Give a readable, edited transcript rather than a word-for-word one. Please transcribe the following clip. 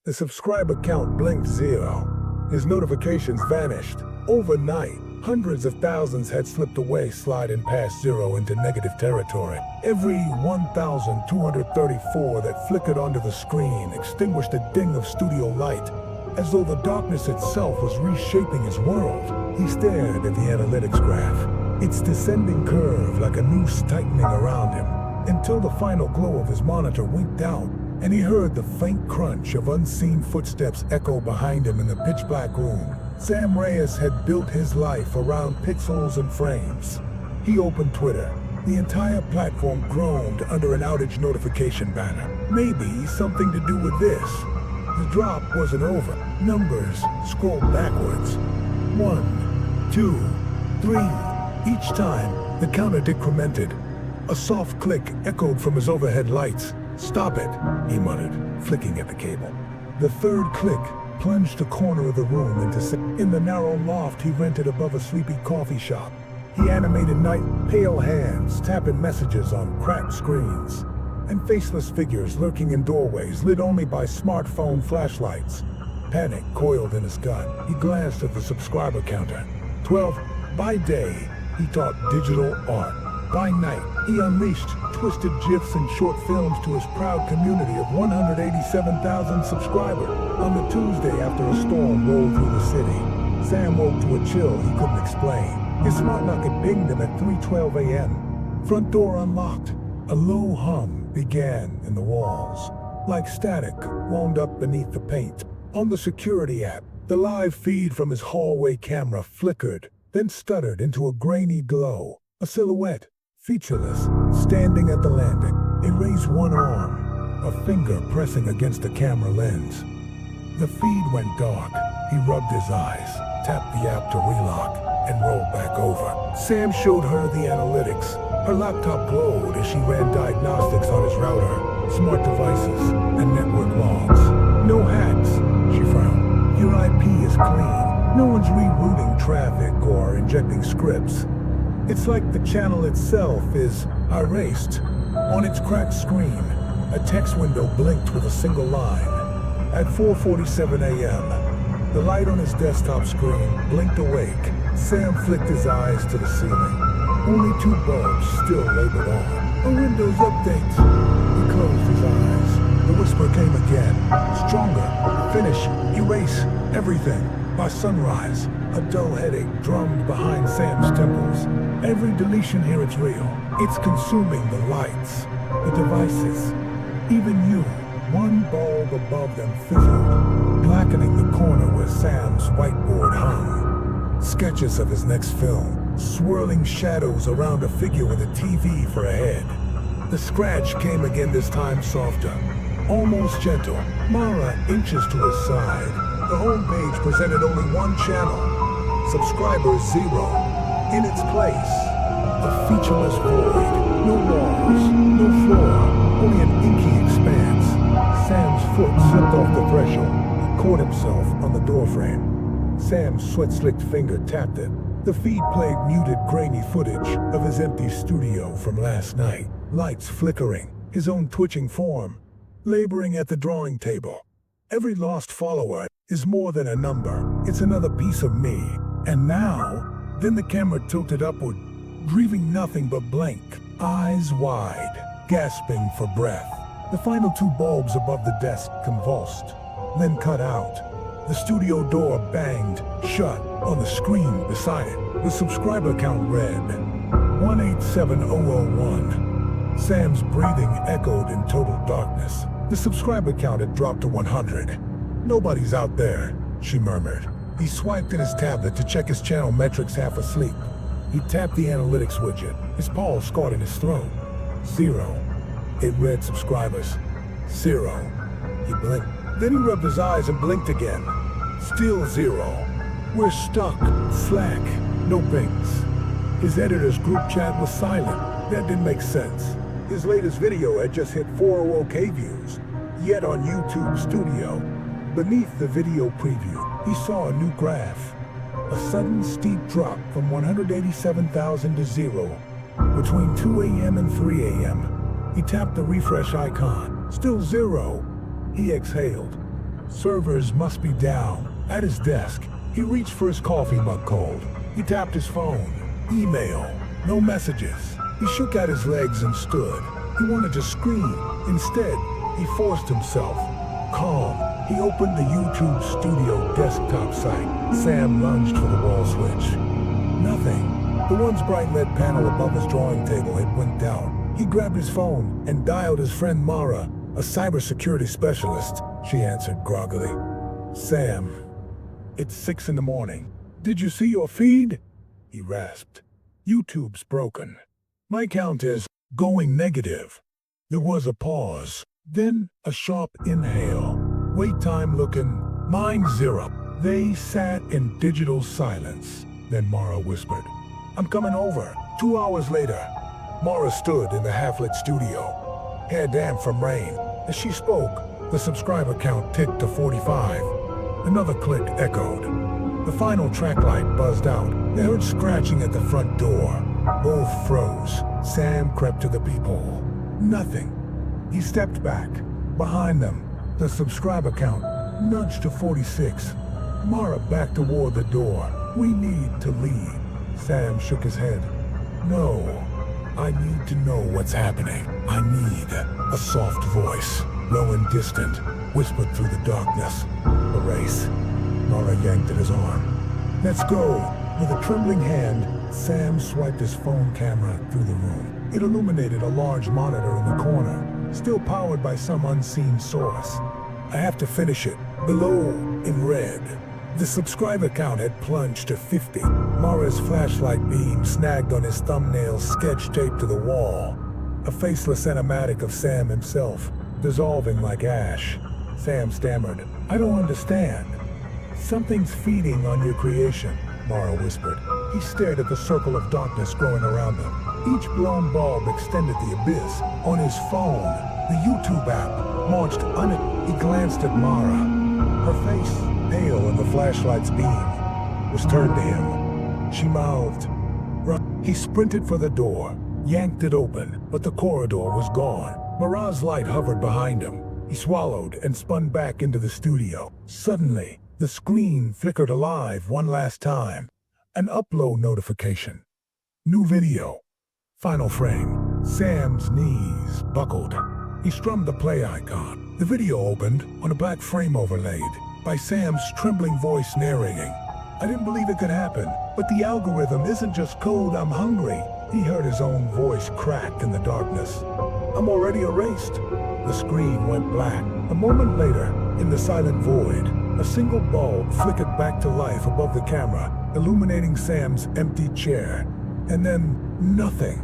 The subscriber count blinked 0. His notifications vanished. Overnight, hundreds of thousands had slipped away, sliding past 0 into negative territory. Every 1,234 that flickered onto the screen extinguished a ding of studio light, as though the darkness itself was reshaping his world. He stared at the analytics graph, its descending curve like a noose tightening around him, until the final glow of his monitor winked out, and he heard the faint crunch of unseen footsteps echo behind him in the pitch-black room. Sam Reyes had built his life around pixels and frames. He opened Twitter. The entire platform groaned under an outage notification banner. Maybe something to do with this. The drop wasn't over. Numbers scrolled backwards. 1, 2, 3. Each time, the counter decremented. A soft click echoed from his overhead lights. "Stop it," he muttered, flicking at the cable. The third click plunged the corner of the room in the narrow loft he rented above a sleepy coffee shop. He animated pale hands tapping messages on cracked screens, and faceless figures lurking in doorways lit only by smartphone flashlights. Panic coiled in his gut. He glanced at the subscriber counter. 12. By day, he taught digital art. By night, he unleashed twisted GIFs and short films to his proud community of 187,000 subscribers. On the Tuesday after a storm rolled through the city, Sam woke to a chill he couldn't explain. His smart lock had pinged him at 3:12 a.m. Front door unlocked. A low hum began in the walls, like static wound up beneath the paint. On the security app, the live feed from his hallway camera flickered, then stuttered into a grainy glow. A silhouette, featureless, standing at the landing. He raised one arm, a finger pressing against the camera lens. The feed went dark. He rubbed his eyes, tapped the app to relock, and rolled back over. Sam showed her the analytics. Her laptop glowed as she ran diagnostics on his router, smart devices, and network logs. "No hacks," she frowned. "Your IP is clean. No one's rerouting traffic or injecting scripts. It's like the channel itself is erased." On its cracked screen, a text window blinked with a single line. At 4:47 a.m., the light on his desktop screen blinked awake. Sam flicked his eyes to the ceiling. Only 2 bulbs still labeled on. "A Windows update." He closed his eyes. The whisper came again, stronger. "Finish, erase, everything. By sunrise." A dull headache drummed behind Sam's temples. "Every deletion here, it's real. It's consuming the lights, the devices, even you." One bulb above them fizzled, blackening the corner where Sam's whiteboard hung. Sketches of his next film, swirling shadows around a figure with a TV for a head. The scratch came again, this time softer, almost gentle. Mara inches to his side. The homepage presented only one channel. Subscribers 0. In its place, a featureless void. No walls, no floor, only an inky expanse. Sam's foot slipped off the threshold. He caught himself on the doorframe. Sam's sweat-slicked finger tapped it. The feed played muted, grainy footage of his empty studio from last night. Lights flickering, his own twitching form, laboring at the drawing table. Every lost follower is more than a number. It's another piece of me. And now, then the camera tilted upward, grieving nothing but blank, eyes wide, gasping for breath. The final 2 bulbs above the desk convulsed, then cut out. The studio door banged shut on the screen beside it. The subscriber count read 187,001. Sam's breathing echoed in total darkness. The subscriber count had dropped to 100. "Nobody's out there," she murmured. He swiped at his tablet to check his channel metrics, half asleep. He tapped the analytics widget, his paw caught in his throat. 0. It read subscribers. 0. He blinked. Then he rubbed his eyes and blinked again. Still 0. "We're stuck. Slack. No pings." His editor's group chat was silent. That didn't make sense. His latest video had just hit 400K views, yet on YouTube Studio. Beneath the video preview, he saw a new graph. A sudden steep drop from 187,000 to 0 between 2 a.m. and 3 a.m. He tapped the refresh icon. Still 0. He exhaled. Servers must be down. At his desk, he reached for his coffee mug cold. He tapped his phone. Email. No messages. He shook out his legs and stood. He wanted to scream. Instead, he forced himself. Calm. He opened the YouTube Studio desktop site. Sam lunged for the wall switch. Nothing. The once bright LED panel above his drawing table had winked out. He grabbed his phone and dialed his friend Mara, a cybersecurity specialist. She answered groggily. Sam, it's 6 in the morning. Did you see your feed? He rasped. YouTube's broken. My count is going negative. There was a pause, then a sharp inhale. Wait time looking, mine 0. They sat in digital silence. Then Mara whispered, I'm coming over. 2 hours later, Mara stood in the half-lit studio, hair damp from rain. As she spoke, the subscriber count ticked to 45. Another click echoed. The final track light buzzed out. They heard scratching at the front door. Both froze. Sam crept to the peephole. Nothing. He stepped back. Behind them, the subscriber count nudged to 46. Mara backed toward the door. We need to leave. Sam shook his head. No. I need to know what's happening. I need a soft voice, low and distant, whispered through the darkness. Erase. Mara yanked at his arm. Let's go. With a trembling hand, Sam swiped his phone camera through the room. It illuminated a large monitor in the corner, still powered by some unseen source. I have to finish it. Below, in red, the subscriber count had plunged to 50. Mara's flashlight beam snagged on his thumbnail sketch taped to the wall. A faceless animatic of Sam himself, dissolving like ash. Sam stammered, I don't understand. Something's feeding on your creation, Mara whispered. He stared at the circle of darkness growing around them. Each blown bulb extended the abyss. On his phone, the YouTube app launched He glanced at Mara. Her face, pale in the flashlight's beam, was turned to him. She mouthed, Run. He sprinted for the door, yanked it open, but the corridor was gone. Mara's light hovered behind him. He swallowed and spun back into the studio. Suddenly, the screen flickered alive one last time. An upload notification. New video. Final frame. Sam's knees buckled. He strummed the play icon. The video opened on a black frame overlaid by Sam's trembling voice narrating. I didn't believe it could happen, but the algorithm isn't just code, I'm hungry. He heard his own voice crack in the darkness. I'm already erased. The screen went black. A moment later, in the silent void, a single bulb flickered back to life above the camera, illuminating Sam's empty chair. And then, nothing.